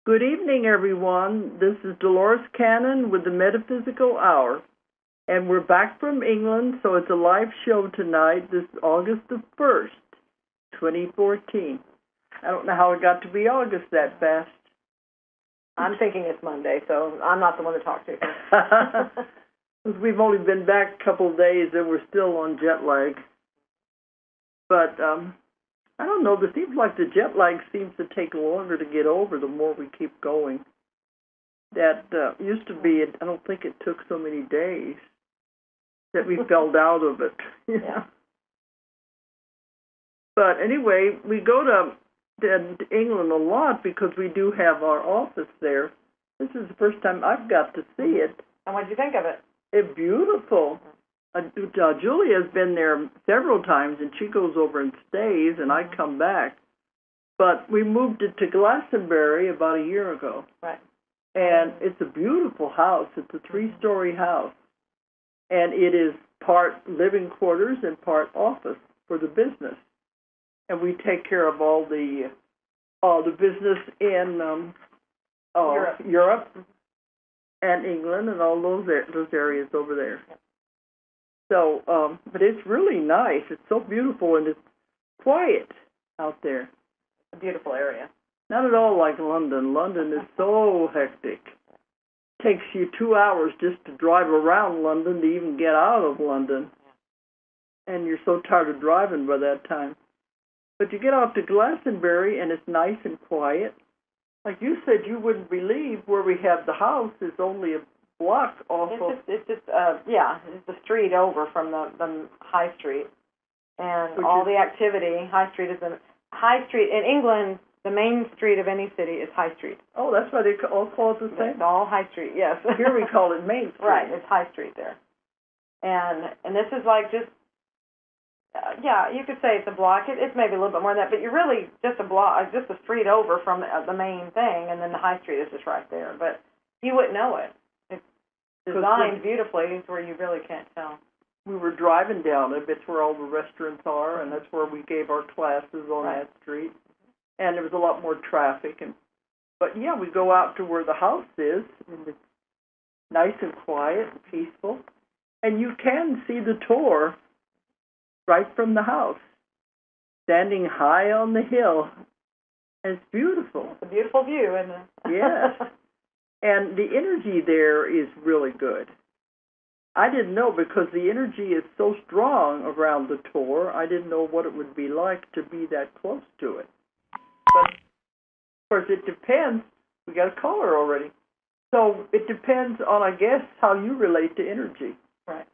Good evening, everyone. This is Dolores Cannon with the Metaphysical Hour, and we're back from England, so it's a live show tonight, this August the 1st, 2014. I don't know how it got to be August that fast. I'm thinking it's Monday, so I'm not the one to talk to. We've only been back a couple of days, and we're still on jet lag. But I don't know. It seems like the jet lag seems to take longer to get over the more we keep going. That used to be, I don't think it took so many days that we fell out of it. Yeah. But anyway, we go to England a lot because we do have our office there. This is the first time I've got to see it. And what did you think of it? It's beautiful. Julia's been there several times, and she goes over and stays, and I come back. But we moved it to Glastonbury about a year ago. Right. And it's a beautiful house. It's a 3-story house. And it is part living quarters and part office for the business. And we take care of all the business in Europe and England and all those areas over there. So, but it's really nice. It's so beautiful, and it's quiet out there. A beautiful area. Not at all like London. London is so hectic. Takes you 2 hours just to drive around London to even get out of London. And you're so tired of driving by that time. But you get out to Glastonbury, and it's nice and quiet. Like you said, you wouldn't believe where we have the house is only a block off of... It's just the street over from the High Street. And all the activity, High Street in England, the main street of any city is High Street. Oh, that's why they all call it the same? It's all High Street, yes. Here we call it Main Street. Right, it's High Street there. And this is like just, you could say it's a block. It's maybe a little bit more than that, but you're really just a block, just a street over from the main thing, and then the High Street is just right there. But you wouldn't know it. It's designed beautifully to where you really can't tell. We were driving down it. It's where all the restaurants are, and that's where we gave our classes on that street. And there was a lot more traffic. But yeah, we go out to where the house is, and it's nice and quiet and peaceful. And you can see the Tor right from the house, standing high on the hill. And it's beautiful. It's a beautiful view, isn't it? Yes. And the energy there is really good. I didn't know, because the energy is so strong around the Tor, I didn't know what it would be like to be that close to it. But, of course, it depends. We got a caller already. So it depends on, I guess, how you relate to energy. Right.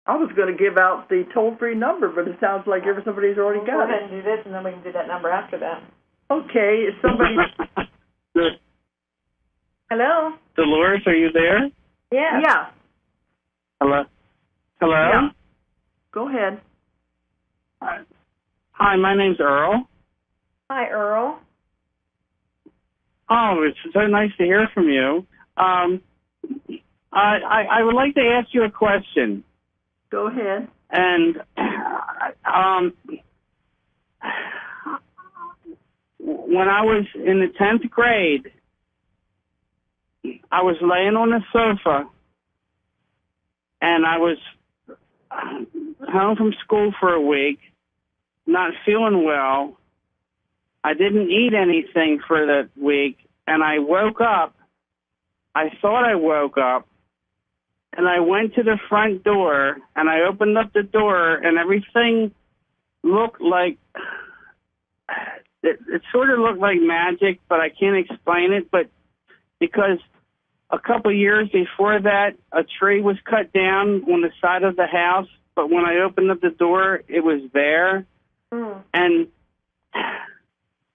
I was going to give out the toll-free number, but it sounds like somebody's already got it. Go ahead and do this, and then we can do that number after that. Okay, is somebody... Hello? Dolores, are you there? Yeah. Hello? Hello? Yeah. Go ahead. Hi, my name's Earl. Hi, Earl. Oh, it's so nice to hear from you. I would like to ask you a question. Go ahead. And when I was in the 10th grade, I was laying on the sofa, and I was home from school for a week, not feeling well. I didn't eat anything for that week, and I woke up. I thought I woke up, and I went to the front door, and I opened up the door, and everything looked like, it sort of looked like magic, but I can't explain it, but because a couple of years before that, a tree was cut down on the side of the house, but when I opened up the door, it was there.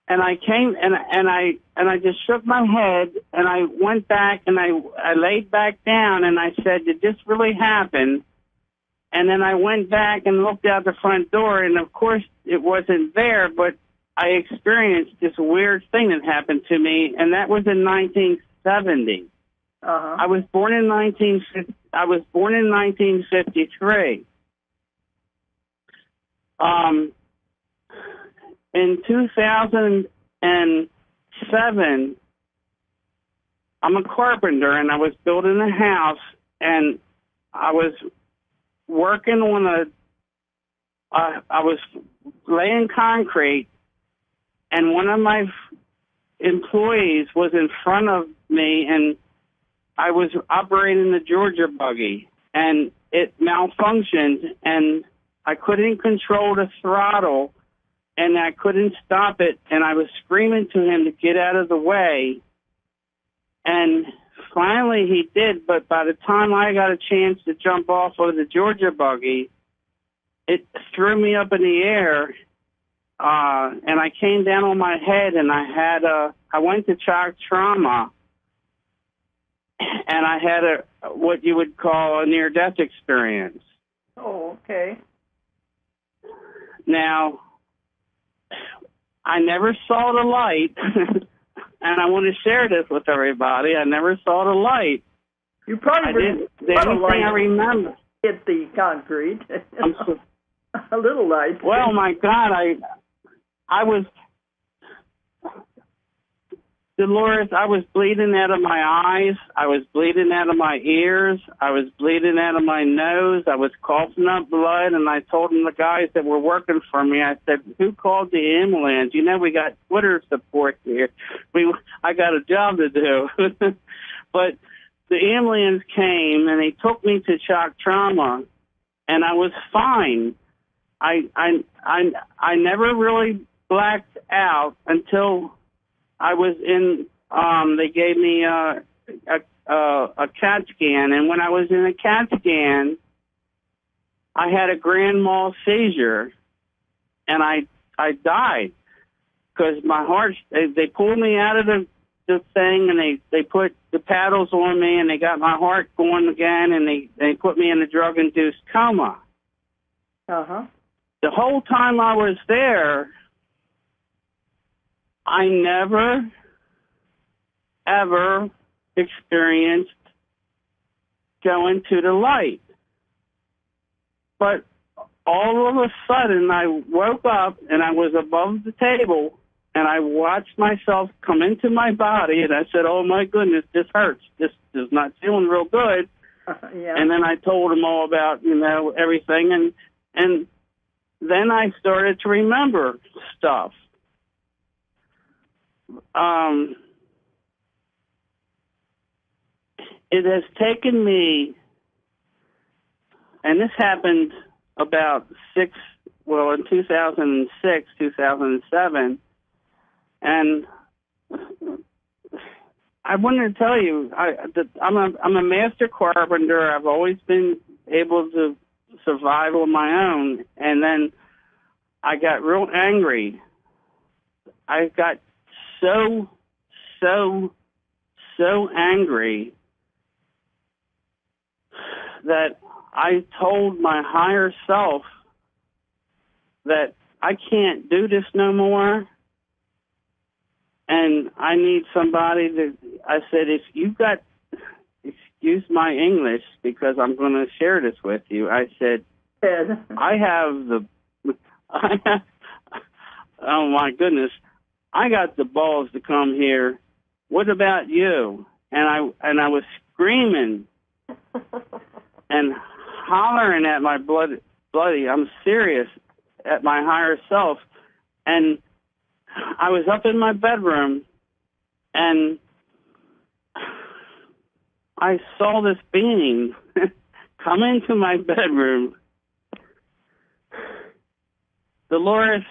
And I came and I just shook my head, and I went back and I laid back down, and I said, did this really happen? And then I went back and looked out the front door, and of course it wasn't there, but I experienced this weird thing that happened to me, and that was in 1970. I was born in 1953. In 2007, I'm a carpenter, and I was building a house, and I was working on I was laying concrete, and one of my employees was in front of me, and I was operating the Georgia buggy, and it malfunctioned, and I couldn't control the throttle, and I couldn't stop it, and I was screaming to him to get out of the way, and finally he did, but by the time I got a chance to jump off of the Georgia buggy, it threw me up in the air, and I came down on my head, and I went to shock trauma, and I had what you would call a near-death experience. Oh, okay. Now, I never saw the light, and I want to share this with everybody. I never saw the light. You probably the only thing I remember hit the concrete. A little light. Well, my God, I was, Dolores, I was bleeding out of my eyes. I was bleeding out of my ears. I was bleeding out of my nose. I was coughing up blood, and I told them, the guys that were working for me, I said, who called the ambulance? You know, we got Twitter support here. I got a job to do. But the ambulance came, and they took me to shock trauma, and I was fine. I never really blacked out until I was in. They gave me a CAT scan, and when I was in a CAT scan, I had a grand mal seizure, and I died because my heart. They pulled me out of the thing, and they put the paddles on me, and they got my heart going again, and they put me in a drug-induced coma. The whole time I was there, I never, ever experienced going to the light. But all of a sudden, I woke up, and I was above the table, and I watched myself come into my body, and I said, oh, my goodness, this hurts. This is not feeling real good. Yeah. And then I told them all about, everything, and then I started to remember stuff. It has taken me, and this happened about in 2006, 2007, and I wanted to tell you, I'm a master carpenter. I've always been able to survive on my own, and then I got real angry. I got so angry that I told my higher self that I can't do this no more, and I need somebody I said, if you got, excuse my English because I'm going to share this with you. I said, oh my goodness, I got the balls to come here. What about you? And I was screaming and hollering at my bloody, I'm serious, at my higher self. And I was up in my bedroom, and I saw this being come into my bedroom. Dolores,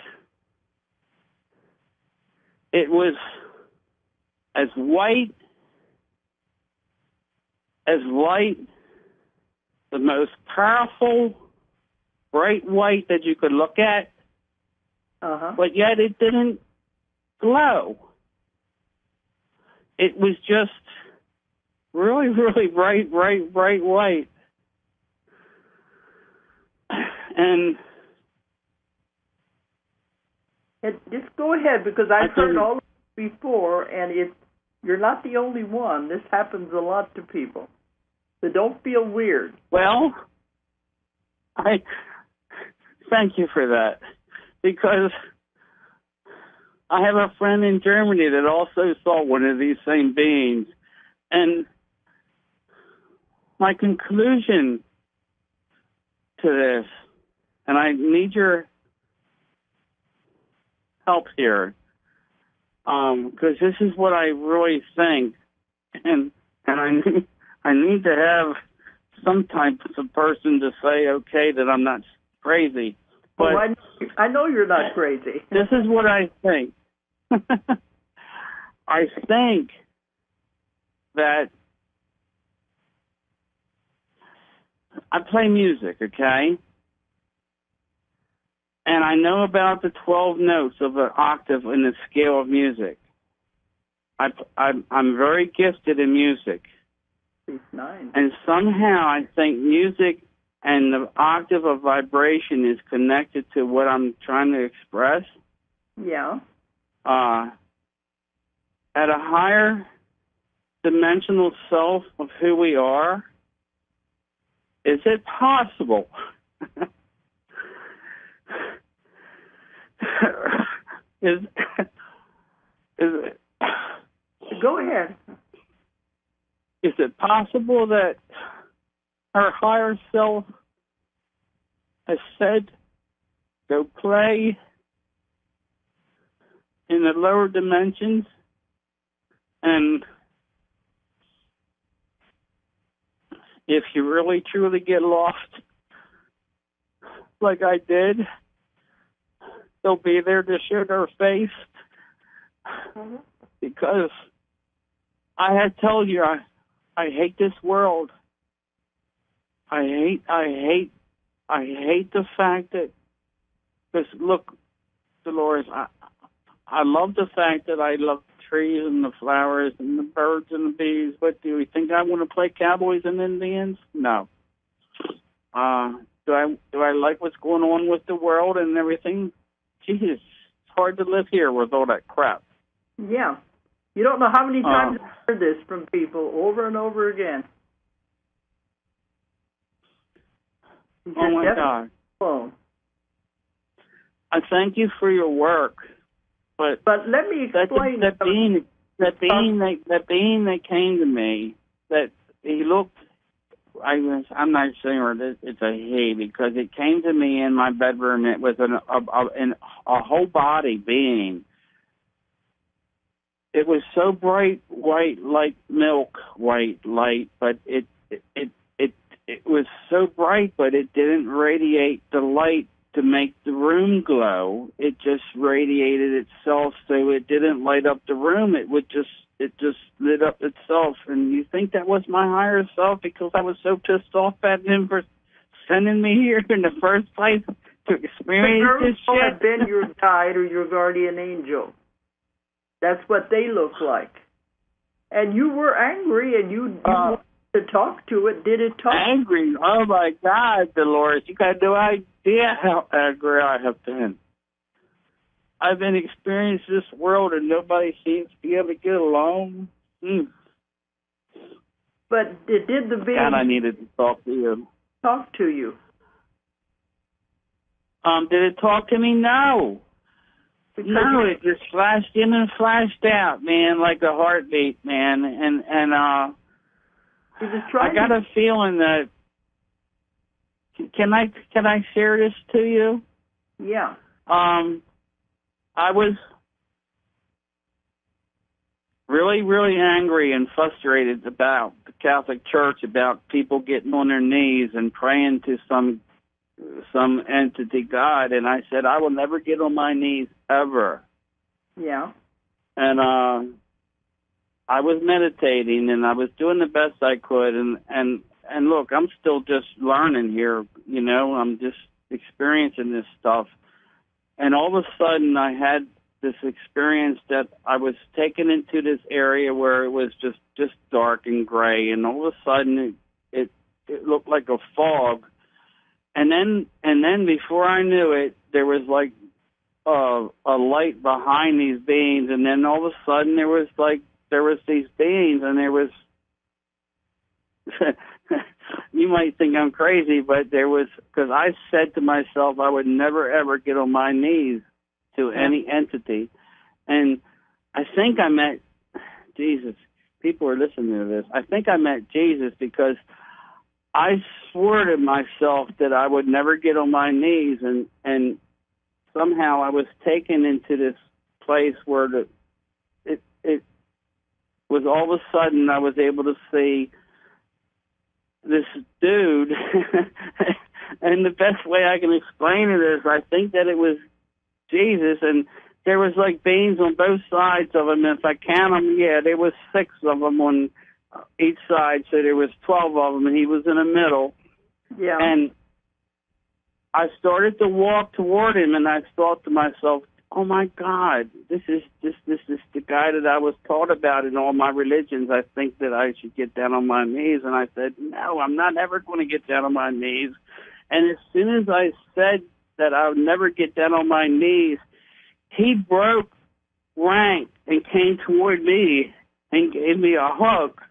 it was as white, as light, the most powerful, bright white that you could look at, but yet it didn't glow. It was just really, really bright white. And just go ahead, because I've heard all of this before, and you're not the only one. This happens a lot to people. So don't feel weird. Well, I thank you for that, because I have a friend in Germany that also saw one of these same beings, And my conclusion to this, and I need your help here, because this is what I really think, and I need to have some type of person to say, okay, that I'm not crazy. But I know you're not crazy. This is what I think. I think that I play music, okay? And I know about the 12 notes of an octave in the scale of music. I'm very gifted in music. Nice. And somehow I think music and the octave of vibration is connected to what I'm trying to express. Yeah. At a higher dimensional self of who we are, is it possible? is it, Go ahead. Is it possible that our higher self has said, go play in the lower dimensions, and if you really truly get lost, like I did, they'll be there to show their face. Mm-hmm. Because I had told you I hate this world. I hate the fact that, because look, Dolores, I love the fact that I love the trees and the flowers and the birds and the bees, but do you think I want to play cowboys and Indians? No. Do I like what's going on with the world and everything? Jesus, it's hard to live here with all that crap. Yeah. You don't know how many times I've heard this from people over and over again. Oh my God. Alone. I thank you for your work, but let me explain. That being that came to me, that he looked. I'm not saying it's a he, because it came to me in my bedroom. It was a whole body being. It was so bright white, like milk white light, but it was so bright, but it didn't radiate the light to make the room glow. It just radiated itself, so it didn't light up the room. It just lit up itself. And you think that was my higher self, because I was so pissed off at him for sending me here in the first place to experience this shit? Have been your guide or your guardian angel. That's what they look like. And you were angry, and you wanted to talk to it. Did it talk? Angry? Oh my God, Dolores, you got no idea how angry I have been. I've been experiencing this world, and nobody seems to be able to get along. But did the being God, I needed to talk to you. Talk to you? Did it talk to me? No. Because no, it just flashed in and flashed out, man, like a heartbeat, man. And I got a feeling that. Can I share this to you? Yeah. I was really, really angry and frustrated about the Catholic Church, about people getting on their knees and praying to some entity, God, and I said, I will never get on my knees ever. Yeah. And I was meditating, and I was doing the best I could, and look, I'm still just learning here, you know, I'm just experiencing this stuff. And all of a sudden, I had this experience that I was taken into this area where it was just dark and gray, and all of a sudden, it looked like a fog. And then before I knew it, there was like a light behind these beings, and then all of a sudden there was these beings, and there was you might think I'm crazy, but there was, because I said to myself I would never ever get on my knees to any entity, and I think I met Jesus, people are listening to this, I think I met Jesus because I swore to myself that I would never get on my knees, and somehow I was taken into this place where it was all of a sudden I was able to see this dude, and the best way I can explain it is I think that it was Jesus, and there was like beams on both sides of him. If I count them, there was 6 of them on each side, so there was 12 of them, and he was in the middle. Yeah. And I started to walk toward him, and I thought to myself, "Oh my God, this is the guy that I was taught about in all my religions. I think that I should get down on my knees." And I said, "No, I'm not ever going to get down on my knees." And as soon as I said that I would never get down on my knees, he broke rank and came toward me and gave me a hug.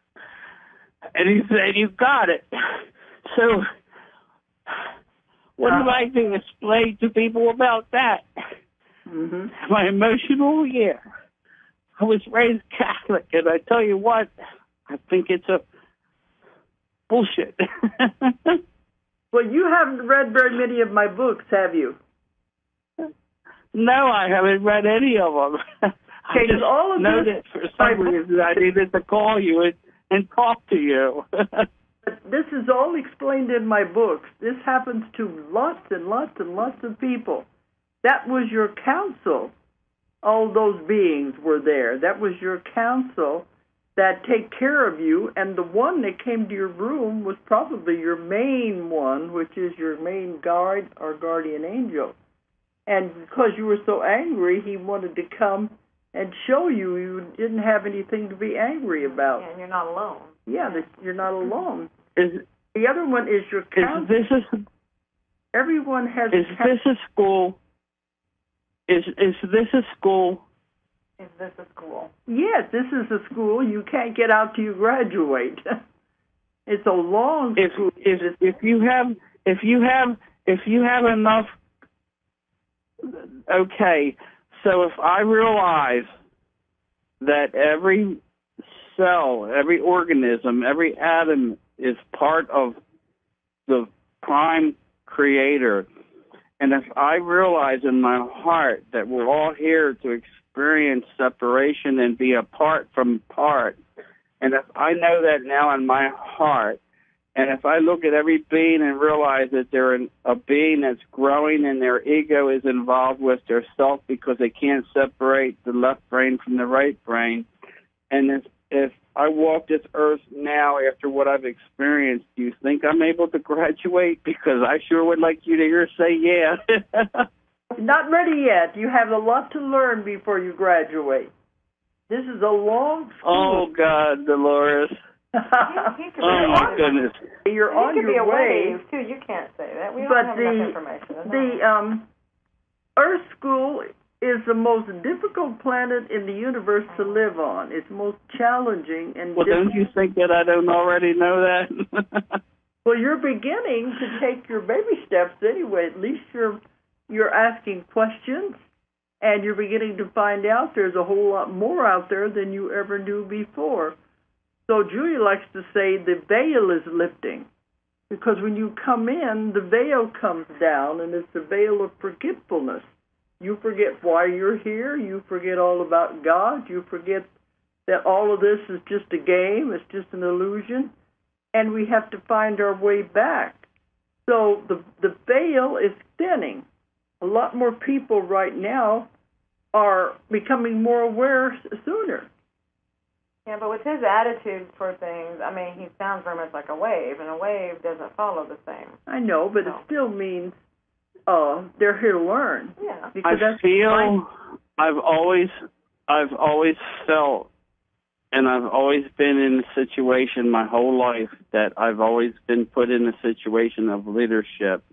And he said, "You got it." So what do I do? Explain to people about that? Mm-hmm. My emotional, I was raised Catholic, and I tell you what, I think it's a bullshit. Well, you haven't read very many of my books, have you? No, I haven't read any of them. I just all of know this, that for some reason I needed to call you and talk to you. This is all explained in my books. This happens to lots and lots and lots of people. That was your counsel. All those beings were there. That was your counsel that take care of you, and the one that came to your room was probably your main one, which is your main guard or guardian angel. And because you were so angry, he wanted to come and show you didn't have anything to be angry about. Yeah, and you're not alone. Yeah, that you're not alone. The other one is your counsel. Everyone has. Is this a school? Is this a school? Is this a school? Yes, this is a school. You can't get out till you graduate. It's a long school. If you have enough. Okay, so if I realize that every cell, every organism, every atom is part of the prime creator, and if I realize in my heart that we're all here to experience separation and be apart from part, and if I know that now in my heart, and if I look at every being and realize that they're a being that's growing and their ego is involved with their self because they can't separate the left brain from the right brain, and if I walk this earth now after what I've experienced, do you think I'm able to graduate? Because I sure would like you to hear say yeah. Not ready yet. You have a lot to learn before you graduate. This is a long school. Oh, God, Dolores. Oh, my goodness. You're on your way. Wave, too. You can't say that. We don't have enough information. The Earth School is the most difficult planet in the universe to live on. It's most challenging and well, don't you think that I don't already know that? Well, you're beginning to take your baby steps anyway. At least you're asking questions, and you're beginning to find out there's a whole lot more out there than you ever knew before. So Julia likes to say the veil is lifting, because when you come in, the veil comes down, and it's the veil of forgetfulness. You forget why you're here. You forget all about God. You forget that all of this is just a game. It's just an illusion. And we have to find our way back. So the veil is thinning. A lot more people right now are becoming more aware sooner. Yeah, but with his attitude for things, I mean, he sounds very much like a wave, and a wave doesn't follow the same. I know, but it still means they're here to learn. Yeah. Because I feel I've always felt, and I've always been in a situation my whole life that I've always been put in a situation of leadership.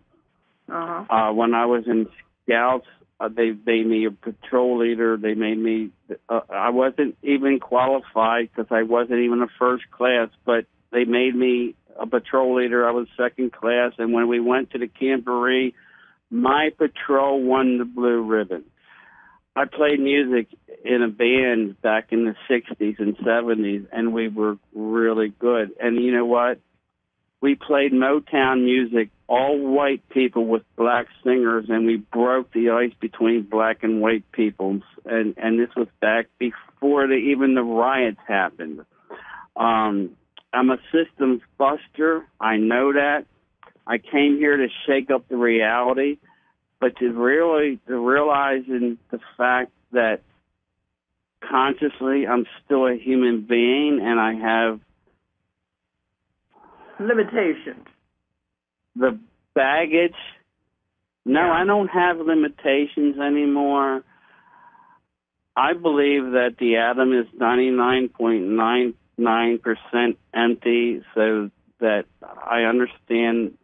Uh-huh. When I was in Scouts, they made me a patrol leader. They made me. I wasn't even qualified because I wasn't even a first class, but they made me a patrol leader. I was second class, and when we went to the Camporee, my patrol won the blue ribbon. I played music in a band back in the 60s and 70s, and we were really good. And you know what? We played Motown music, all white people with black singers, and we broke the ice between black and white people. And this was back before even the riots happened. I'm a systems buster. I know that. I came here to shake up the reality, but to realize in the fact that consciously I'm still a human being and I have limitations. The baggage. No, Yeah. I don't have limitations anymore. I believe that the atom is 99.99% empty, so that I understand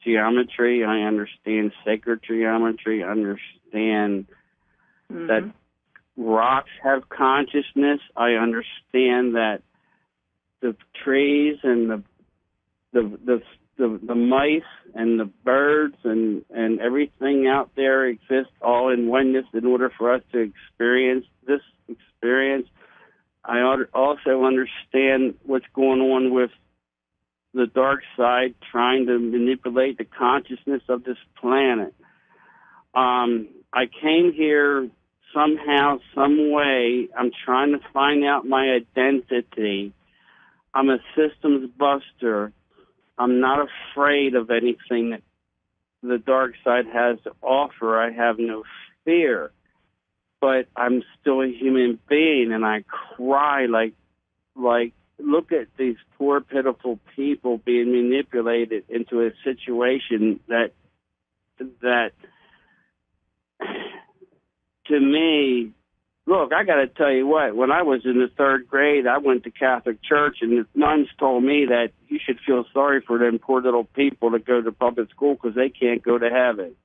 geometry, I understand sacred geometry, I understand that rocks have consciousness. I understand that the trees and the mice and the birds and everything out there exist all in oneness in order for us to experience this experience. I also understand what's going on with the dark side trying to manipulate the consciousness of this planet. I came here somehow, some way. I'm trying to find out my identity. I'm a systems buster. I'm not afraid of anything that the dark side has to offer. I have no fear. But I'm still a human being, and I cry like look at these poor, pitiful people being manipulated into a situation that to me, look, I got to tell you what, when I was in the third grade, I went to Catholic church, and the nuns told me that you should feel sorry for them poor little people that go to public school because they can't go to heaven.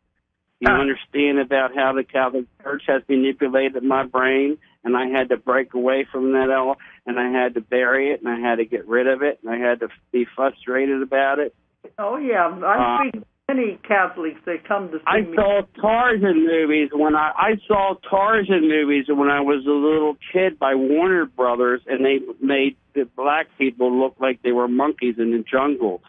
You understand about how the Catholic Church has manipulated my brain, and I had to break away from that all, and I had to bury it, and I had to get rid of it, and I had to be frustrated about it. Oh, yeah. I speak to many Catholics that come to see me. I saw Tarzan movies when I saw Tarzan movies when I was a little kid by Warner Brothers, and they made the black people look like they were monkeys in the jungle.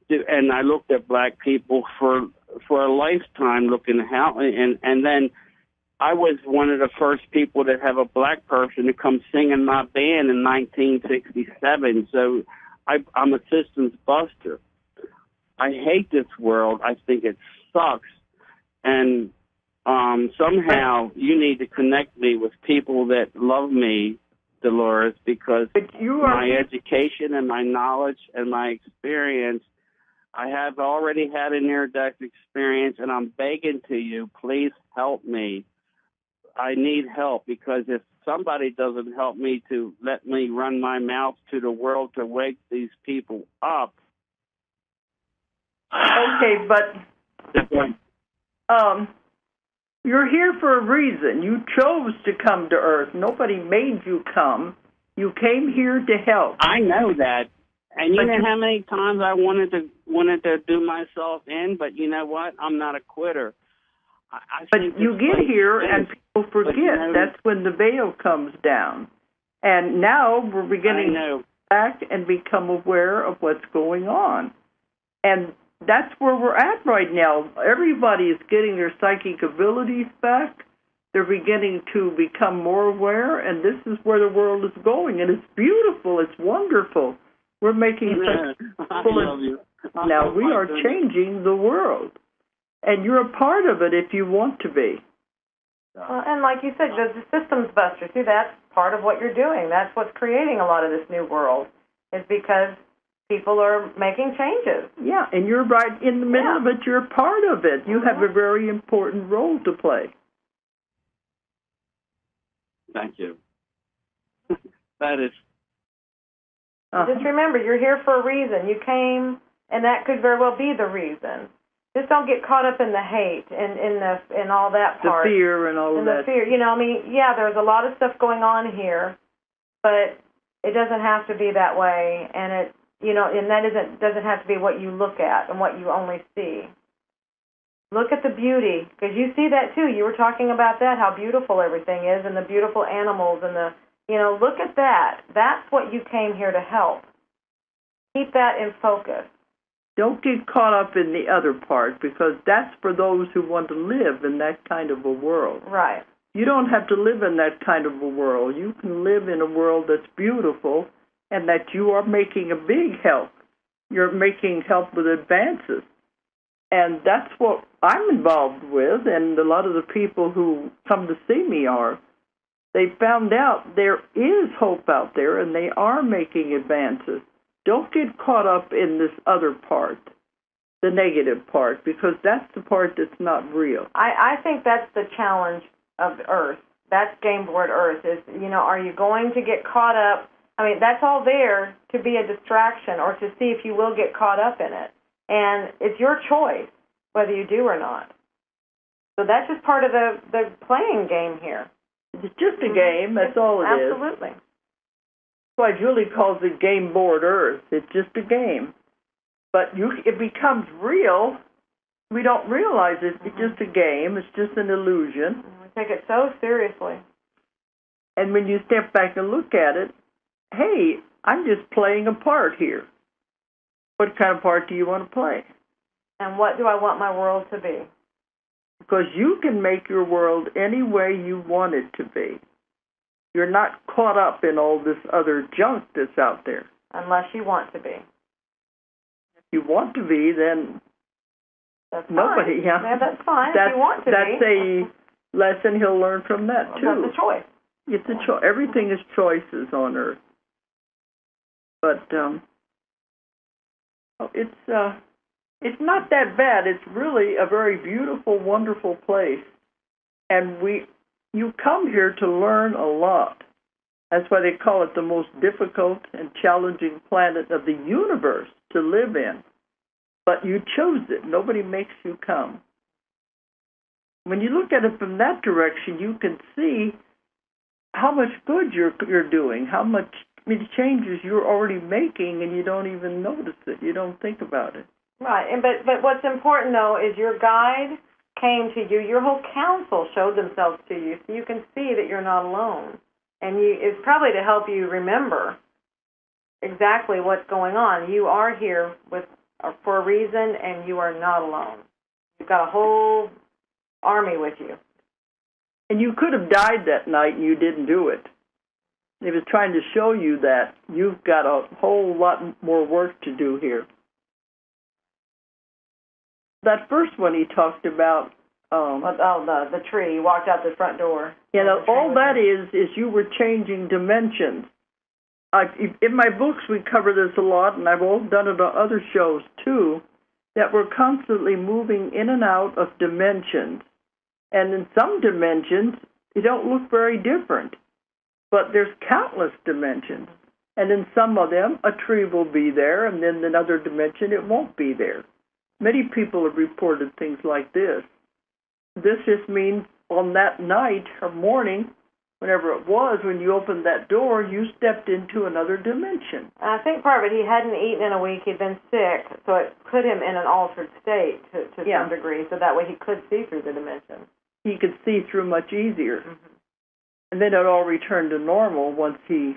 And I looked at black people for a lifetime, looking how, and then I was one of the first people to have a black person to come sing in my band in 1967. So I'm a systems buster. I hate this world. I think it sucks. And somehow you need to connect me with people that love me, Dolores, because my education and my knowledge and my experience, I have already had a near-death experience, and I'm begging to you, please help me. I need help, because if somebody doesn't help me to let me run my mouth to the world to wake these people up. Okay, but you're here for a reason. You chose to come to Earth. Nobody made you come. You came here to help. I know that. And you know how many times I wanted to do myself in, but you know what? I'm not a quitter. But you get here and people forget. That's when the veil comes down. And now we're beginning to back and become aware of what's going on. And that's where we're at right now. Everybody is getting their psychic abilities back. They're beginning to become more aware, and this is where the world is going. And it's beautiful. It's wonderful. We're making now we are changing the world, and you're a part of it if you want to be. Well, and like you said, the systems buster. See, that's part of what you're doing. That's what's creating a lot of this new world, is because people are making changes. Yeah, and you're right in the middle of it. You're a part of it. You have a very important role to play. Thank you. That is. Just remember, you're here for a reason. You came, and that could very well be the reason. Just don't get caught up in the hate and in all that part. The fear and all of that. The fear. You know, I mean, yeah, there's a lot of stuff going on here, but it doesn't have to be that way, and and that doesn't have to be what you look at and what you only see. Look at the beauty, because you see that too. You were talking about that, how beautiful everything is, and the beautiful animals, and look at that. That's what you came here to help. Keep that in focus. Don't get caught up in the other part, because that's for those who want to live in that kind of a world. Right. You don't have to live in that kind of a world. You can live in a world that's beautiful and that you are making a big help. You're making help with advances. And that's what I'm involved with, and a lot of the people who come to see me are. They found out there is hope out there, and they are making advances. Don't get caught up in this other part, the negative part, because that's the part that's not real. I think that's the challenge of Earth. That's Game Board Earth is, are you going to get caught up? I mean, that's all there to be a distraction or to see if you will get caught up in it. And it's your choice whether you do or not. So that's just part of the playing game here. It's just a game. That's all it is. Absolutely. That's why Julie calls it Game Board Earth. It's just a game. But it becomes real. We don't realize it. It's just a game. It's just an illusion. We take it so seriously. And when you step back and look at it, hey, I'm just playing a part here. What kind of part do you want to play? And what do I want my world to be? Because you can make your world any way you want it to be. You're not caught up in all this other junk that's out there. Unless you want to be. If you want to be, then that's nobody. Fine. Yeah, that's fine. If you want to that's be. a lesson he'll learn from that, too. That's a choice. It's a choice. Everything is choices on Earth. But it's not that bad. It's really a very beautiful, wonderful place. And you come here to learn a lot. That's why they call it the most difficult and challenging planet of the universe to live in. But you chose it. Nobody makes you come. When you look at it from that direction, you can see how much good you're doing, how much changes you're already making, and you don't even notice it. You don't think about it. Right, but what's important, though, is your guide came to you. Your whole council showed themselves to you, so you can see that you're not alone. And it's probably to help you remember exactly what's going on. You are here for a reason, and you are not alone. You've got a whole army with you. And you could have died that night, and you didn't do it. He was trying to show you that you've got a whole lot more work to do here. That first one he talked about. The tree. You walked out the front door. Yeah, all that is you were changing dimensions. In my books, we cover this a lot, and I've also done it on other shows, too, that we're constantly moving in and out of dimensions. And in some dimensions, they don't look very different. But there's countless dimensions. And in some of them, a tree will be there, and then in another dimension, it won't be there. Many people have reported things like this. This just means on that night or morning, whenever it was, when you opened that door, you stepped into another dimension. I think part of it, he hadn't eaten in a week. He'd been sick, so it put him in an altered state to some degree, so that way he could see through the dimension. He could see through much easier. Mm-hmm. And then it all returned to normal once he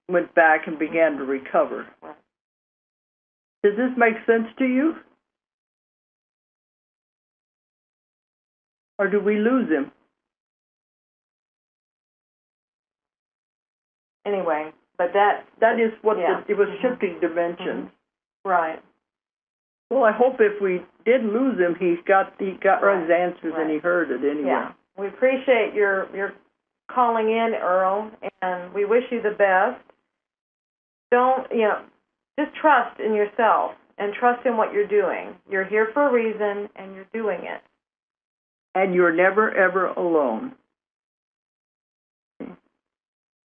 went back and began to recover. Right. Does this make sense to you? Or do we lose him? Anyway, but that is what it was, shifting dimensions. Mm-hmm. Right. Well, I hope if we did lose him, he got his answers and he heard it anyway. Yeah. We appreciate your calling in, Earl, and we wish you the best. Just trust in yourself and trust in what you're doing. You're here for a reason, and you're doing it. And you're never, ever alone.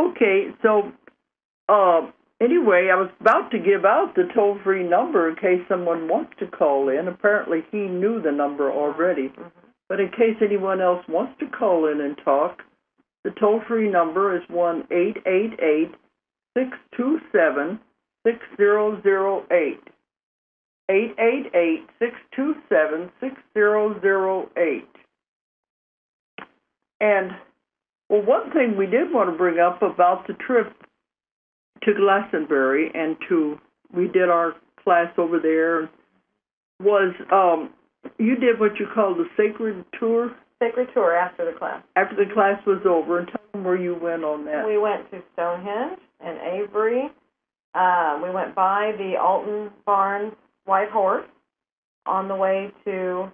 Okay, so anyway, I was about to give out the toll-free number in case someone wants to call in. Apparently he knew the number already. Mm-hmm. But in case anyone else wants to call in and talk, the toll-free number is 1-888-627-6008. 888-627-6008. And, well, one thing we did want to bring up about the trip to Glastonbury and we did our class over there, was you did what you call the sacred tour? Sacred tour after the class. After the class was over, and tell them where you went on that. We went to Stonehenge and Avery. We went by the Alton Barnes White Horse on the way to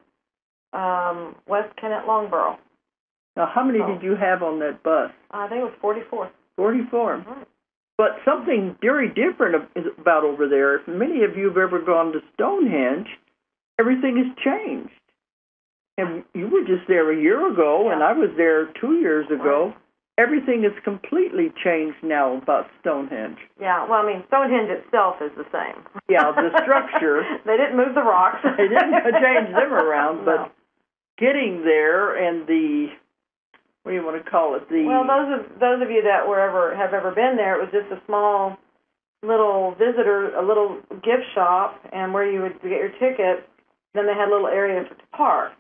West Kennet Longborough. Now, how many did you have on that bus? I think it was 44. 44. Mm-hmm. But something very different about over there. If many of you have ever gone to Stonehenge, everything has changed. And you were just there a year ago, and I was there 2 years ago. Right. Everything is completely changed now about Stonehenge. Yeah, well, I mean, Stonehenge itself is the same. Yeah, the structure. They didn't move the rocks. They didn't change them around, but getting there and the, what do you want to call it? Well, those of you that have ever been there, it was just a small little a little gift shop, and where you would get your tickets. Then they had a little area to park.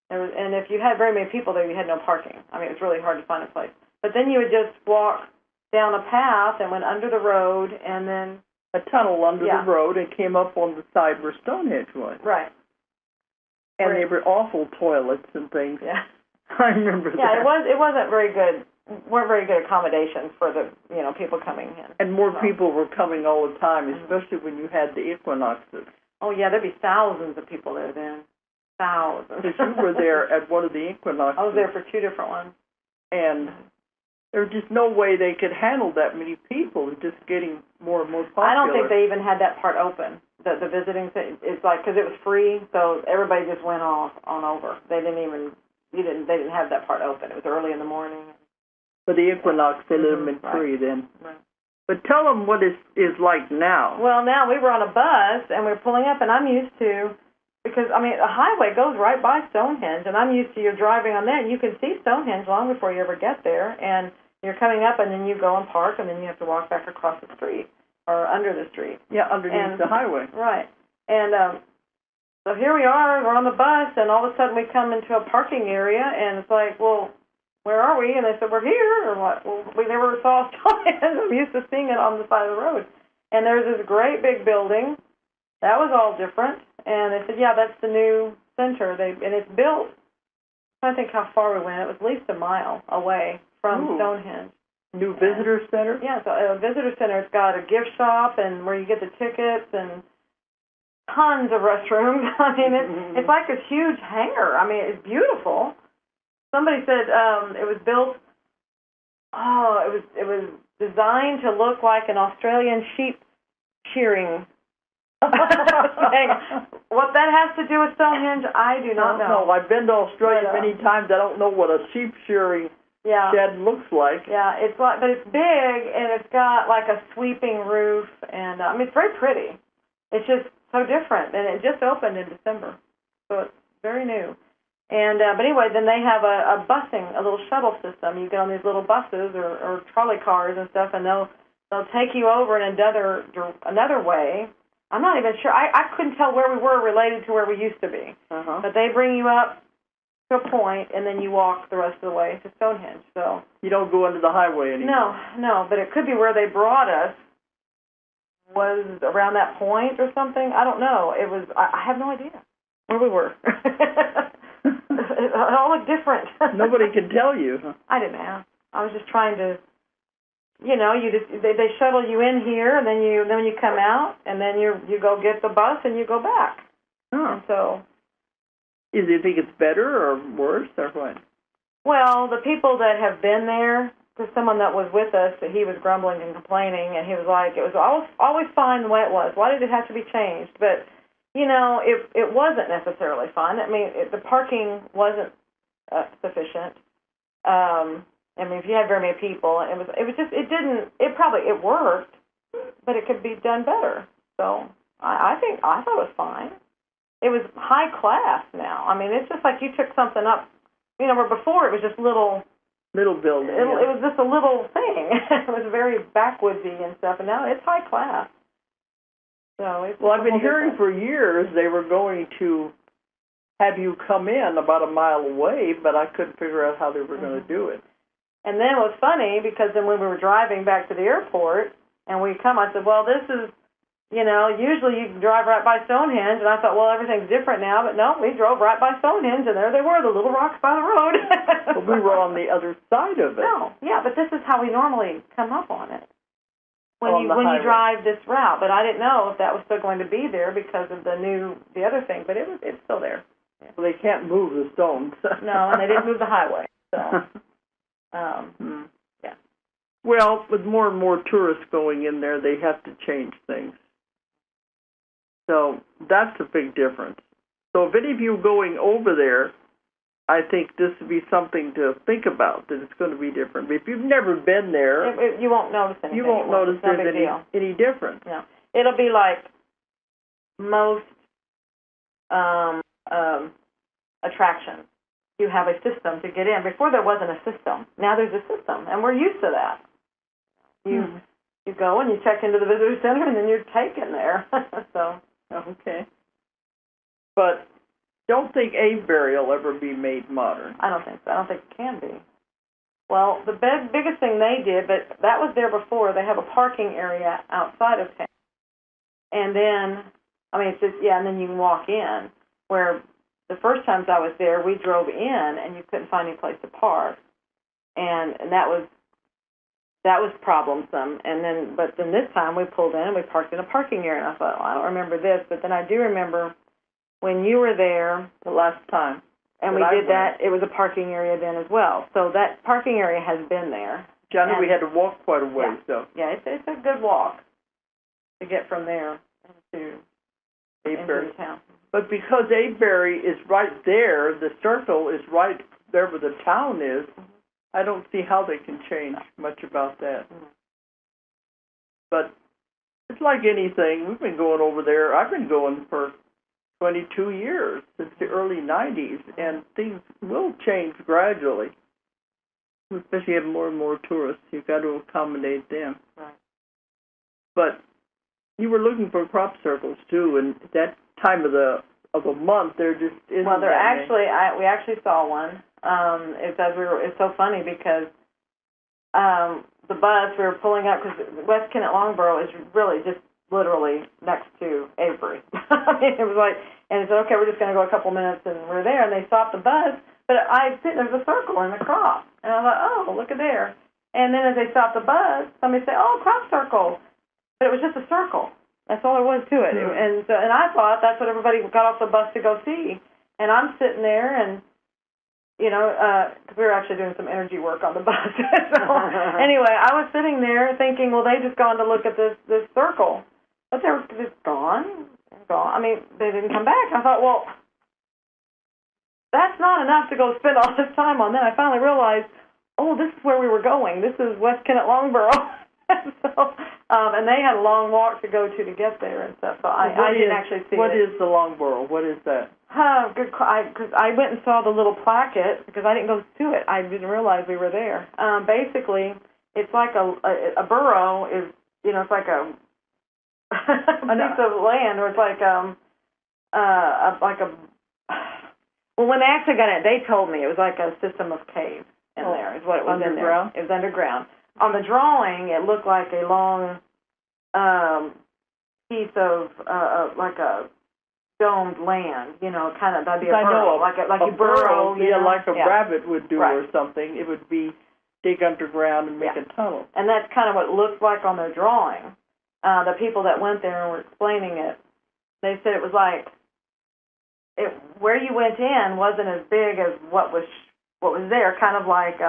And if you had very many people there, you had no parking. I mean, it was really hard to find a place. But then you would just walk down a path and went under the road, and then a tunnel under the road, and came up on the side where Stonehenge was. Right. And they were awful toilets and things. Yeah. I remember that. Yeah, it wasn't very good. Weren't very good accommodations for the people coming in. And more people were coming all the time, especially when you had the equinoxes. Oh yeah, there'd be thousands of people there then. Thousands. Because you were there at one of the equinoxes. I was there for 2 different ones. And there was just no way they could handle that many people. It's just getting more and more popular. I don't think they even had that part open. The visiting thing, it's like, because it was free, so everybody just went on over. They didn't have that part open. It was early in the morning. For the equinox, they let them in free then. Right. But tell them what it is like now. Well, now we were on a bus, and we were pulling up, and I'm used to, because, I mean, a highway goes right by Stonehenge, and I'm used to you're driving on that, and you can see Stonehenge long before you ever get there, and you're coming up, and then you go and park, and then you have to walk back across the street, or under the street. Yeah, underneath the highway. Right. And so here we are, we're on the bus, and all of a sudden we come into a parking area, and it's like, well, where are we? And they said, we're here. Or what? Well, we never saw Stonehenge. I'm used to seeing it on the side of the road. And there's this great big building. That was all different. And they said, yeah, that's the new center. And it's built, I think how far we went. It was at least a mile away from Stonehenge. New visitor center? Yeah, so a visitor center. It's got a gift shop and where you get the tickets and tons of restrooms. I mean, it's like this huge hangar. I mean, it's beautiful. Somebody said it was built. It was designed to look like an Australian sheep shearing. What that has to do with Stonehenge, I do not know. No, I've been to Australia many times. I don't know what a sheep shearing shed looks like. Yeah, it's like, but it's big and it's got like a sweeping roof, and I mean it's very pretty. It's just so different, and it just opened in December, so it's very new. And but anyway, then they have a busing, a little shuttle system. You get on these little buses or trolley cars and stuff, and they'll take you over in another way. I'm not even sure. I couldn't tell where we were related to where we used to be. But they bring you up to a point, and then you walk the rest of the way to Stonehenge. So you don't go under the highway anymore. No. But it could be where they brought us was around that point or something. I don't know. It was. I have no idea where we were. It all looked different. Nobody could tell you. I didn't ask. I was just trying to, they shuttle you in here, and then when you come out, and then you go get the bus, and you go back. And so. Do you think it's better or worse or what? Well, the people that have been there, there's someone that was with us, he was grumbling and complaining, and he was like, it was always fine the way it was. Why did it have to be changed? But it wasn't necessarily fun. I mean, the parking wasn't sufficient. I mean, if you had very many people, it worked, but it could be done better. So I thought it was fine. It was high class now. I mean, it's just like you took something up, where before it was just little building. It was just a little thing. It was very backwoodsy and stuff, and now it's high class. So it's Well, I've been a whole hearing different- for years they were going to have you come in about a mile away, but I couldn't figure out how they were going to do it. And then it was funny because then when we were driving back to the airport and we come, I said, well, this is, usually you can drive right by Stonehenge. And I thought, well, everything's different now. But no, we drove right by Stonehenge, and there they were, the little rocks by the road. But we were on the other side of it. No, yeah, but this is how we normally come up on it. When On you the when you highway. drive this route. But I didn't know if that was still going to be there because of the other thing. But it's still there. Well, they can't move the stones. No, and they didn't move the highway. So, yeah. Well, with more and more tourists going in there, they have to change things. So that's a big difference. So if any of you are going over there, I think this would be something to think about, that it's going to be different. But if you've never been there, You won't notice anything. you won't notice It's no there's big deal. any difference. No. It'll be like most attractions. You have a system to get in. Before there wasn't a system. Now there's a system, and we're used to that. You go and you check into the visitor center, and then you're taken there. So Okay. But don't think Avebury will ever be made modern. I don't think so. I don't think it can be. Well, the biggest thing they did, but that was there before. They have a parking area outside of town, and then it's just and then you can walk in. Where the first times I was there, we drove in and you couldn't find any place to park, and that was problemsome. But then this time we pulled in and we parked in a parking area, and I thought, well, I don't remember this, but then I do remember when you were there the last time. and we did that. It was a parking area then as well. So that parking area has been there. Johnny, we had to walk quite a ways, though. Yeah, it's a good walk to get from there into town. But because Avebury is right there, the circle is right there where the town is, I don't see how they can change much about that. But it's like anything. We've been going over there. I've been going for 22 years, since the early 90s, and things will change gradually. Especially have more and more tourists. You've got to accommodate them. Right. But you were looking for crop circles, too, and that time of the month, there just isn't. Well, there that many. we actually saw one. It's so funny because the bus we were pulling up, because West Kennett Longborough is really just literally next to Avebury. It was like, and it said, okay, we're just going to go a couple minutes, and we're there, and they stopped the bus, but there's a circle in the crop, and I thought, oh, look at there. And then as they stopped the bus, somebody said, oh, crop circle, but it was just a circle. That's all there was to it. Mm-hmm. And I thought that's what everybody got off the bus to go see, and I'm sitting there, and because we were actually doing some energy work on the bus. So anyway, I was sitting there thinking, well, they just gone to look at this circle, but they were just gone. They didn't come back. I thought, well, that's not enough to go spend all this time on. Then I finally realized, oh, this is where we were going. This is West Kennett Longborough. And they had a long walk to go to get there and stuff. So I didn't actually see it. What is the Longborough? What is that? Good. Because I went and saw the little placket because I didn't go to it. I didn't realize we were there. Basically, it's like a borough is it's like a piece of land, or it's like well, when they actually got it, they told me it was like a system of caves in there. Is what it was underground? in there. It was underground. On the drawing, it looked like a long piece of like a domed land, kind of, that'd be a burrow, like you burrow, like a rabbit would do, right, or something. It would be dig underground and make a tunnel. And that's kind of what it looked like on their drawing. The people that went there and were explaining it, they said it was like where you went in wasn't as big as what was there, kind of like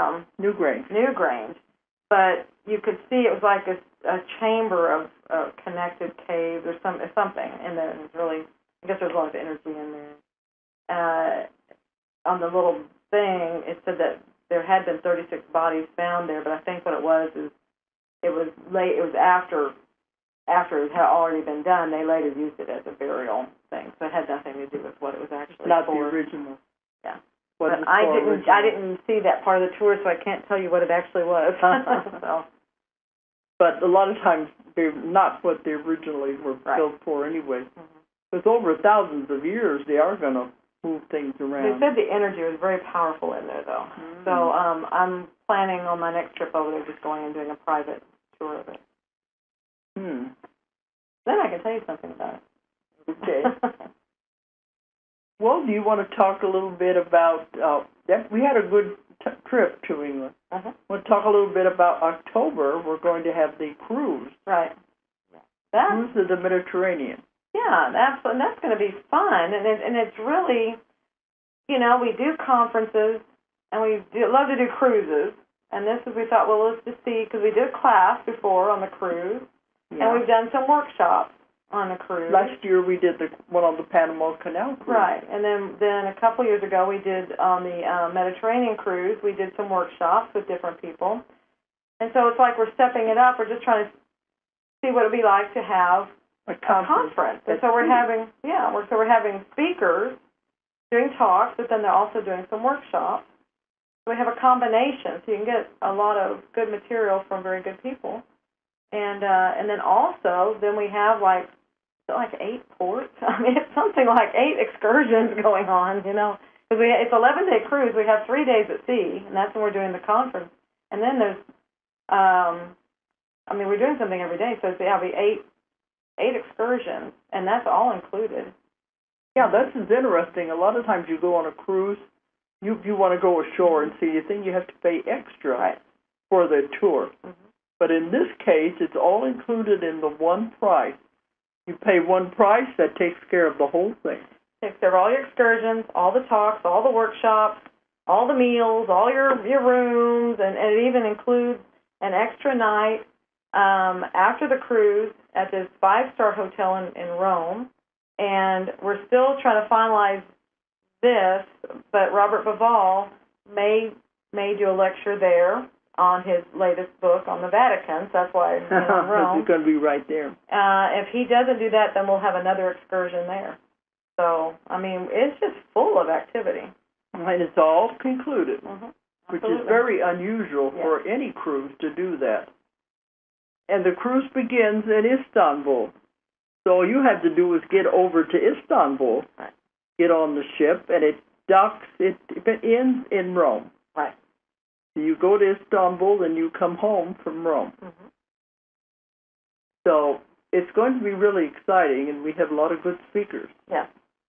Newgrange, but you could see it was like a chamber of connected caves or something in there. And it was really, I guess there was a lot of energy in there. On the little thing, it said that there had been 36 bodies found there, but I think what it was is it was after it had already been done. They later used it as a burial thing, so it had nothing to do with what it was actually not for. The original. Yeah. But I didn't see that part of the tour, so I can't tell you what it actually was. So. But a lot of times they're not what they originally were built for anyway. Because over thousands of years, they are going to move things around. They said the energy was very powerful in there, though. So I'm planning on my next trip over there just going and doing a private tour of it. Then I can tell you something about it. Okay. Well, do you want to talk a little bit about, we had a good trip to England. We'll talk a little bit about October. We're going to have the cruise. Right. Cruise of the Mediterranean. Yeah, that's going to be fun. And it's really, you know, we do conferences and we love to do cruises. And this is, we thought, well, let's just see, because we did a class before on the cruise. Yeah. And we've done some workshops on the cruise. Last year we did the one on the Panama Canal cruise. Right, and then a couple years ago we did on the Mediterranean cruise, we did some workshops with different people. And so it's like we're stepping it up. We're just trying to see what it would be like to have a conference. And so we're having, we're having speakers doing talks, but then they're also doing some workshops. So we have a combination, so you can get a lot of good material from very good people. And then also, then we have like 8 ports. I mean, it's something like 8 excursions going on, you know. Because it's an 11-day cruise. We have 3 days at sea, and that's when we're doing the conference. And then there's, we're doing something every day. So it'll be 8 excursions, and that's all included. Yeah, this is interesting. A lot of times you go on a cruise, you want to go ashore and see a thing, you have to pay extra for the tour. But in this case, it's all included in the one price. You pay one price that takes care of the whole thing. Takes care of all your excursions, all the talks, all the workshops, all the meals, all your rooms, and it even includes an extra night after the cruise at this 5-star hotel in Rome. And we're still trying to finalize this, but Robert Bauval may do a lecture there on his latest book on the Vatican, so that's why I'm in Rome. He's going to be right there. If he doesn't do that, then we'll have another excursion there. So, I mean, it's just full of activity. And it's all concluded, which is very unusual for any cruise to do that. And the cruise begins in Istanbul. So all you have to do is get over to Istanbul, get on the ship, and it docks, it ends in Rome. Right. You go to Istanbul and you come home from Rome. So it's going to be really exciting, and we have a lot of good speakers. Yes,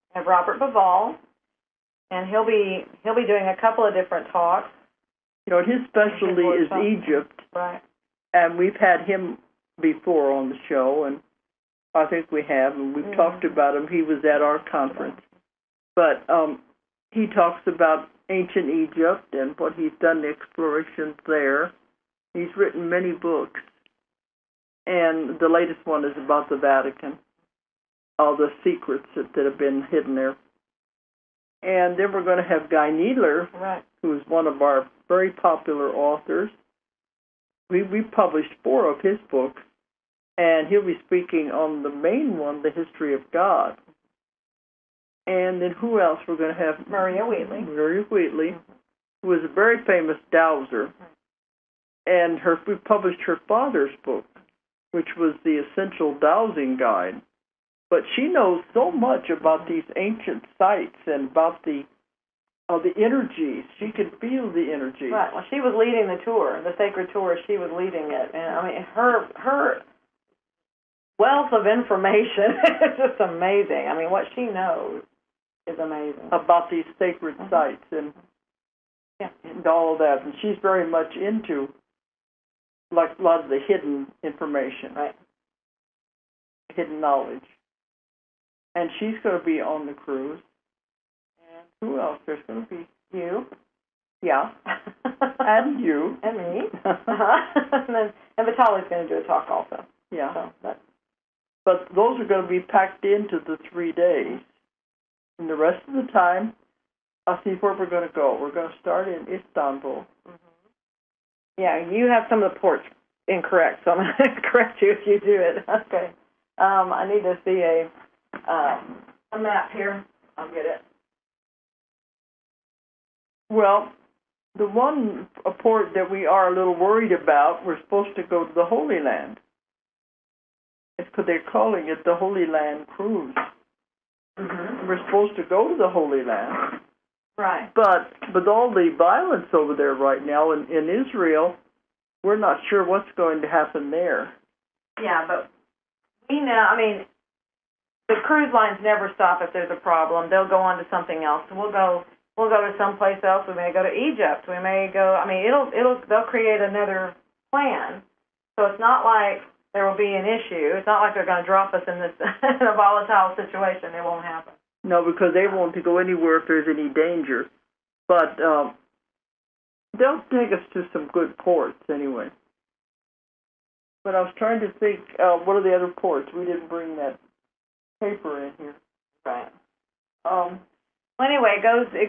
we have Robert Bauval, and he'll be doing a couple of different talks. You know, his specialty is Egypt, right? And we've had him before on the show, and I think we have, and we've talked about him. He was at our conference, but he talks about ancient Egypt and what he's done, the explorations there. He's written many books, and the latest one is about the Vatican, all the secrets that have been hidden there. And then we're going to have Guy Needler, who is one of our very popular authors. We published 4 of his books, and he'll be speaking on the main one, The History of God. And then who else? We're going to have Maria Wheatley, who is a very famous dowser. And we published her father's book, which was the Essential Dowsing Guide. But she knows so much about these ancient sites and about the energies. She could feel the energies. Right. Well, she was leading the tour, the sacred tour. She was leading it, and I mean, her wealth of information is just amazing. I mean, what she knows is amazing about these sacred sites and all of that. And she's very much into like a lot of the hidden information, hidden knowledge. And she's going to be on the cruise. And who else? There's going to be you. Yeah. And you. And me. And Vitaly's going to do a talk also. Yeah. So but those are going to be packed into the 3 days. And the rest of the time, I'll see where we're going to go. We're going to start in Istanbul. Yeah, you have some of the ports incorrect, so I'm going to correct you if you do it. Okay. I need to see a map here. I'll get it. Well, the one port that we are a little worried about, we're supposed to go to the Holy Land. It's because they're calling it the Holy Land Cruise. Mm-hmm. We're supposed to go to the Holy Land. Right. But with all the violence over there right now in Israel, we're not sure what's going to happen there. Yeah, but we know, I mean, the cruise lines never stop if there's a problem. They'll go on to something else. We'll go to someplace else. We may go to Egypt. We may go, I mean, they'll create another plan. So it's not like there will be an issue. It's not like they're going to drop us in this in a volatile situation. It won't happen. No, because they won't go anywhere if there's any danger. But they'll take us to some good ports anyway. But I was trying to think, what are the other ports? We didn't bring that paper in here. Right. Well, anyway, it goes to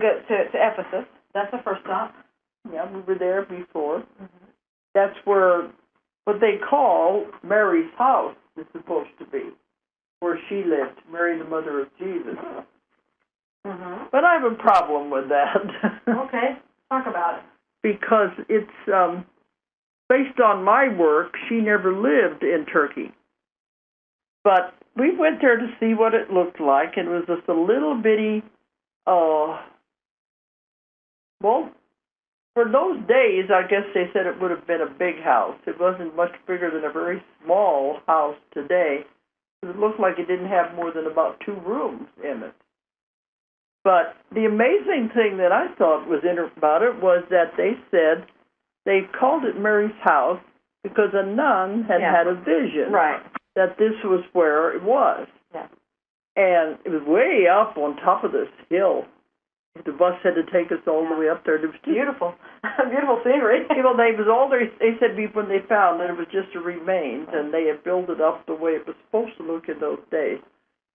Ephesus. That's the first stop. Yeah, we were there before. Mm-hmm. That's where what they call Mary's house is supposed to be, where she lived, Mary, the mother of Jesus. Mm-hmm. But I have a problem with that. Okay, talk about it. Because it's based on my work, she never lived in Turkey. But we went there to see what it looked like, and it was just a little bitty, well, for those days, I guess they said it would have been a big house. It wasn't much bigger than a very small house today. It looked like it didn't have more than about 2 rooms in it. But the amazing thing that I thought was about it was that they said they called it Mary's house because a nun had had a vision that this was where it was. Yeah. And it was way up on top of this hill. The bus had to take us all the way up there. It was beautiful. Beautiful scenery. You know, they said when they found that it was just a remains, and they had built it up the way it was supposed to look in those days.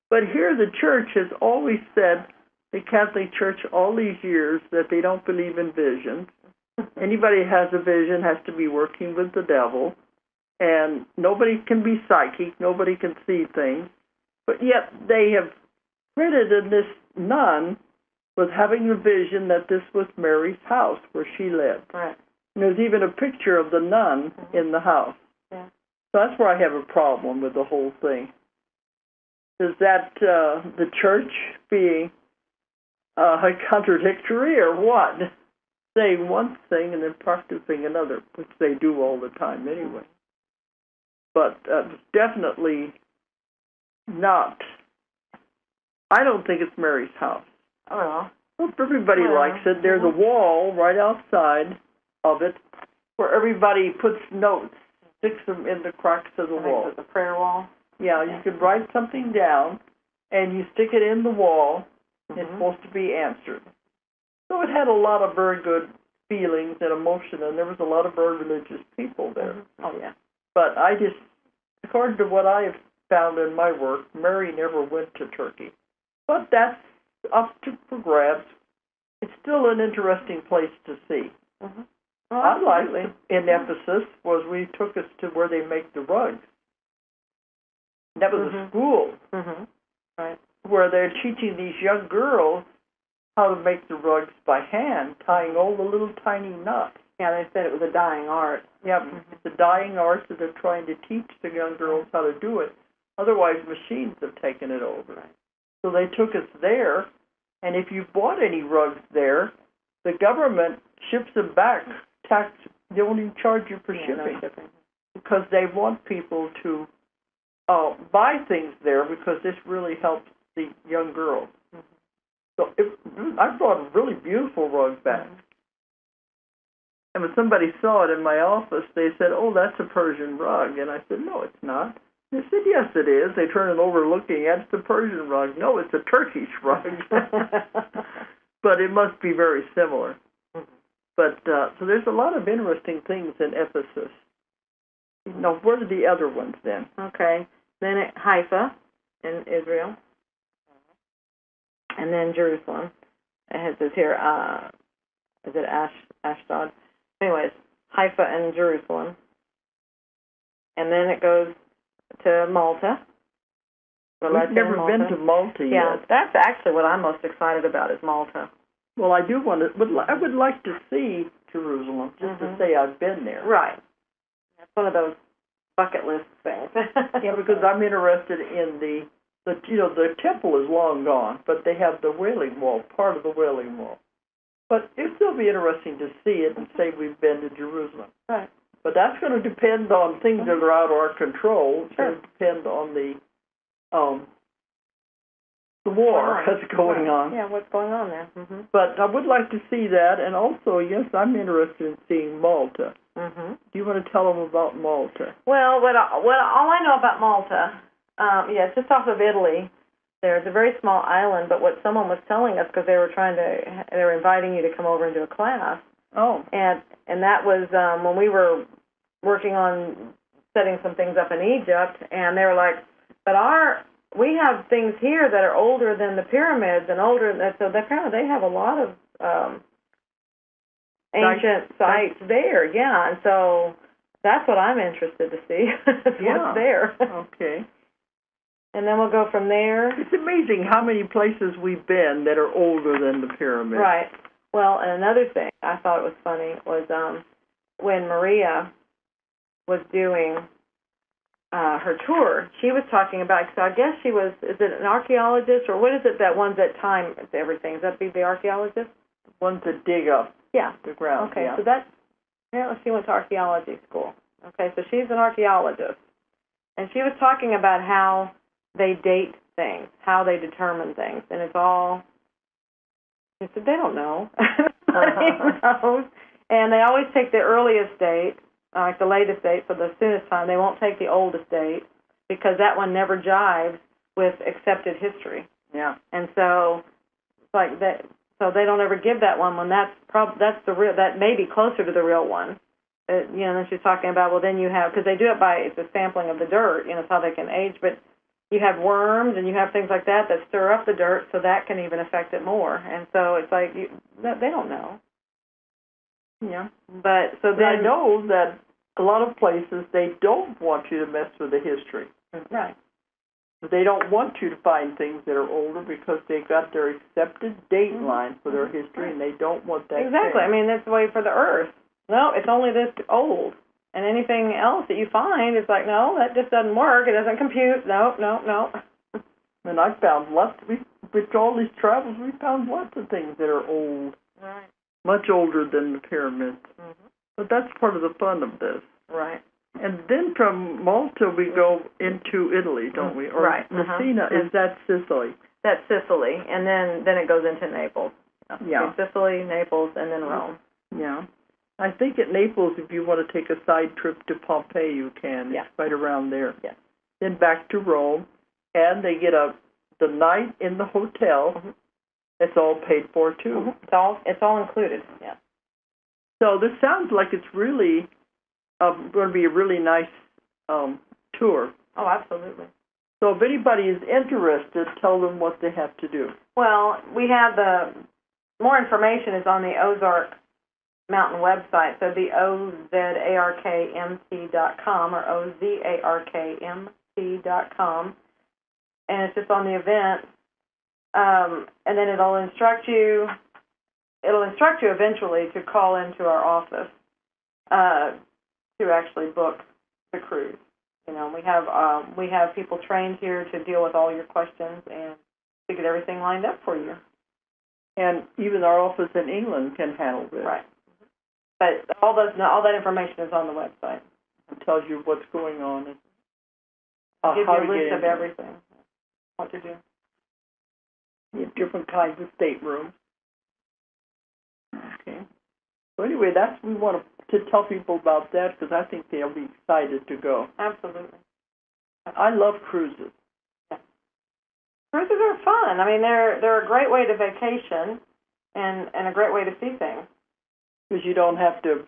But here the church has always said, the Catholic Church all these years, that they don't believe in visions. Anybody has a vision has to be working with the devil, and nobody can be psychic, nobody can see things. But yet they have credited this nun with having a vision that this was Mary's house where she lived. Right. And there's even a picture of the nun in the house. Yeah. So that's where I have a problem with the whole thing. Is that the church being contradictory or what? Saying one thing and then practicing another, which they do all the time anyway. But definitely not. I don't think it's Mary's house. Oh. Well, everybody likes it. There's a wall right outside of it where everybody puts notes, sticks them in the cracks of the wall. It's a prayer wall. Yeah, you could write something down, and you stick it in the wall. It's supposed to be answered. So it had a lot of very good feelings and emotion, and there was a lot of very religious people there. Oh, yeah. But I just, according to what I have found in my work, Mary never went to Turkey. But that's up for grabs. It's still an interesting place to see. Mm-hmm. I liked in Ephesus was we took us to where they make the rugs. That was a school right, where they're teaching these young girls how to make the rugs by hand, tying all the little tiny knots. Yeah, they said it was a dying art. Yeah, it's a dying art that they're trying to teach the young girls how to do it. Otherwise, machines have taken it over. Right. So they took us there, and if you bought any rugs there, the government ships them back. Tax, they won't even charge you for shipping. No shipping. Because they want people to buy things there because this really helps the young girls. So I brought a really beautiful rug back. And when somebody saw it in my office, they said, "Oh, that's a Persian rug." And I said, "No, it's not." They said, "Yes, it is." They turned it over looking at it. It's a Persian rug. No, it's a Turkish rug. But it must be very similar. But so there's a lot of interesting things in Ephesus. Now, what are the other ones then? Okay. Then at Haifa in Israel. And then Jerusalem. It says here, is it Ashdod? Anyways, Haifa and Jerusalem. And then it goes to Malta. We've never been to Malta yet. Yeah, that's actually what I'm most excited about is Malta. Well, I do want to. I would like to see Jerusalem just to say I've been there. Right. It's one of those bucket list things. Yeah, because I'm interested in the temple is long gone, but they have the Wailing Wall, part of the Wailing Wall. But it'd still be interesting to see it and say we've been to Jerusalem. Right. But that's going to depend on things that are out of our control. It's Sure. going to depend on the war that's going on. Yeah, what's going on there. Mm-hmm. But I would like to see that, and also, yes, I'm interested in seeing Malta. Mm-hmm. Do you want to tell them about Malta? Well, all I know about Malta, it's just off of Italy. There's a very small island, but what someone was telling us, because they were inviting you to come over and do a class. Oh. And that was when we were working on setting some things up in Egypt, and they were like, but we have things here that are older than the pyramids and older, so apparently they have a lot of ancient sites there, yeah, and so that's what I'm interested to see, what's there. Okay. And then we'll go from there. It's amazing how many places we've been that are older than the pyramids. Right. Well, and another thing I thought was funny was when Maria was doing her tour, she was talking about, so I guess she was, is it an archaeologist, or what is it that ones that time everything? Is that be the archaeologist? Ones that dig up the ground. Okay, yeah. so apparently she went to archaeology school. Okay, so she's an archaeologist. And she was talking about how they date things, how they determine things, and it's all, she said, they don't know. Nobody knows. And they always take the earliest date, like the latest date, for the soonest time. They won't take the oldest date because that one never jives with accepted history. Yeah. And so, it's like that. So they don't ever give that one when that's the real. That may be closer to the real one. And then she's talking about, well, then you have, because they do it by it's a sampling of the dirt. It's how they can age, but you have worms and you have things like that stir up the dirt, so that can even affect it more. And so it's like they don't know. Yeah. But so then I know that a lot of places they don't want you to mess with the history. Right. They don't want you to find things that are older because they've got their accepted date line for their history, and they don't want that. Exactly. Changed. I mean, that's the way for the Earth. No, it's only this old. And anything else that you find, it's like, no, that just doesn't work. It doesn't compute. No. And I found lots. With all these travels, we found lots of things that are old. Right. Much older than the pyramids. Mm-hmm. But that's part of the fun of this. Right. And then from Malta we go into Italy, don't we? Or right. Messina, is that Sicily? That's Sicily, and then it goes into Naples. Yeah. So Sicily, Naples, and then Rome. Yeah. I think at Naples, if you want to take a side trip to Pompeii, you can. Yeah. It's right around there. Yeah. Then back to Rome, and they get the night in the hotel. Mm-hmm. It's all paid for too. Mm-hmm. It's all included. Yeah. So this sounds like it's really going to be a really nice tour. Oh, absolutely. So if anybody is interested, tell them what they have to do. Well, we have more information is on the Ozark Mountain website, so the ozarkmt.com or ozarkmt.com, and it's just on the event, and then it'll instruct you eventually to call into our office to actually book the cruise. We have people trained here to deal with all your questions and to get everything lined up for you. And even our office in England can handle this. Right. But all that information is on the website. It tells you what's going on. And, gives how you a to list get of everything, what to do. You have different kinds of staterooms. Okay. So anyway, we want to tell people about that because I think they'll be excited to go. Absolutely. I love cruises. Yeah. Cruises are fun. I mean, they're a great way to vacation and a great way to see things. Because you don't have to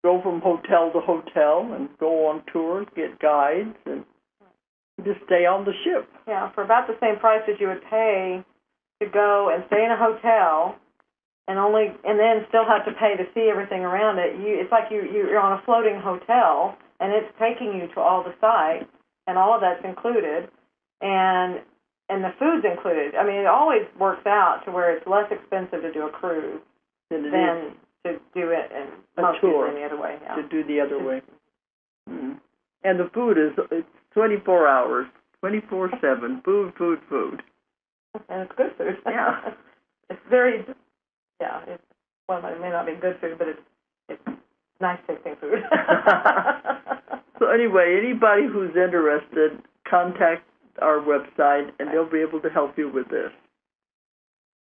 go from hotel to hotel and go on tours, get guides, and just stay on the ship. Yeah, for about the same price as you would pay to go and stay in a hotel and then still have to pay to see everything around it. It's like you're on a floating hotel, and it's taking you to all the sites, and all of that's included, and the food's included. I mean, it always works out to where it's less expensive to do a cruise than to do it in a tour the other way. Yeah. To do the other way. Mm-hmm. And the food it's 24 hours, 24/7. Food. And it's good food. Yeah. It's very, well, it may not be good food, but it's nice tasting food. So anyway, anybody who's interested, contact our website, and they'll be able to help you with this.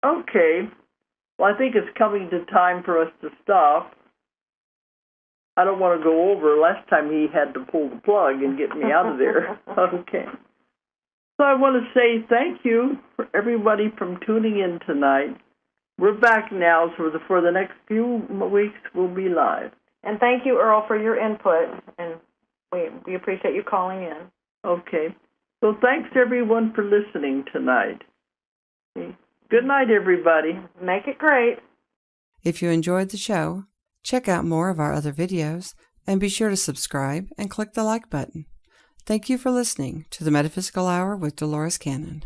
Okay. Well, I think it's coming to time for us to stop. I don't want to go over. Last time he had to pull the plug and get me out of there. Okay. So I want to say thank you for everybody from tuning in tonight. We're back now, so for the next few weeks we'll be live. And thank you, Earl, for your input, and we appreciate you calling in. Okay. So thanks, everyone, for listening tonight. Okay. Good night, everybody. Make it great. If you enjoyed the show, check out more of our other videos, and be sure to subscribe and click the like button. Thank you for listening to the Metaphysical Hour with Dolores Cannon.